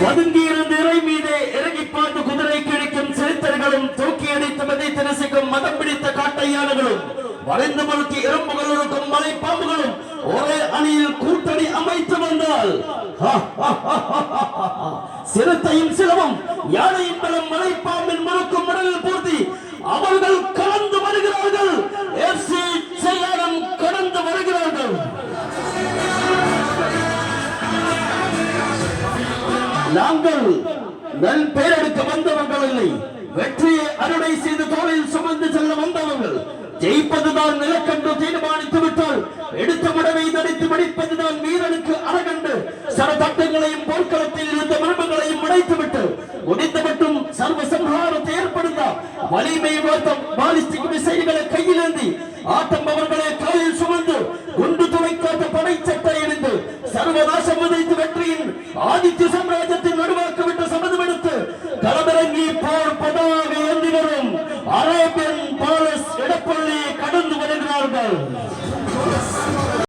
ஒதுங்கியிருந்த இறை மீதே இறங்கி பார்த்து குதிரை கிடைக்கும் சிறுத்தைகளும் தூக்கி அடித்து மதித்து ரசிக்கும் மதம் பிடித்த காட்டையாளர்களும் வளைந்து முழுக்கி எறும்புகள் இருக்கும் மலை பாம்புகளும் ஒரே அணியில் கூட்டணி அமைத்து வந்தால் சிறுத்தையும் சிலவும் யானையின் பலம் மலை பாம்பின் முழுக்கும் உடலில் பூர்த்தி அவர்கள் கலந்து வருகிறார்கள். கடந்து வருகிறார்கள். நாங்கள் நல் பேரெடுக்க வந்தவர்கள் இல்லை, வெற்றியை அறுவடை செய்து தோளில் சுமந்து செல்ல வந்தவர்கள். ஜெயிப்பதுதான் நிலக்கண்டு தீர்மானித்து விட்டால் எடுத்த முடவை தடித்து முடிப்பதுதான் வீரனுக்கு அறகண்டு. சர தட்டங்களையும் போர்க்களத்தில் இருந்த மரபுகளையும் உடைத்துவிட்டு முடித்து மட்டும் சர்வ சம்ஹாரத்தை ஏற்படுத்தார். வலிமை வார்த்தம் பாலிஸ்டிக் மிசைல்களை கையில் ஏந்தி ஆட்டம் அவர்களை காலில் சுமந்து குண்டு துளைக்காத படை சட்டை இணைந்து சர்வநாசம் விதைத்து வெற்றியின் ஆதித்ய சாம்ராஜ்யத்தின் நடுவாக்க விட்டு சமதம் எடுத்து களமிறங்கி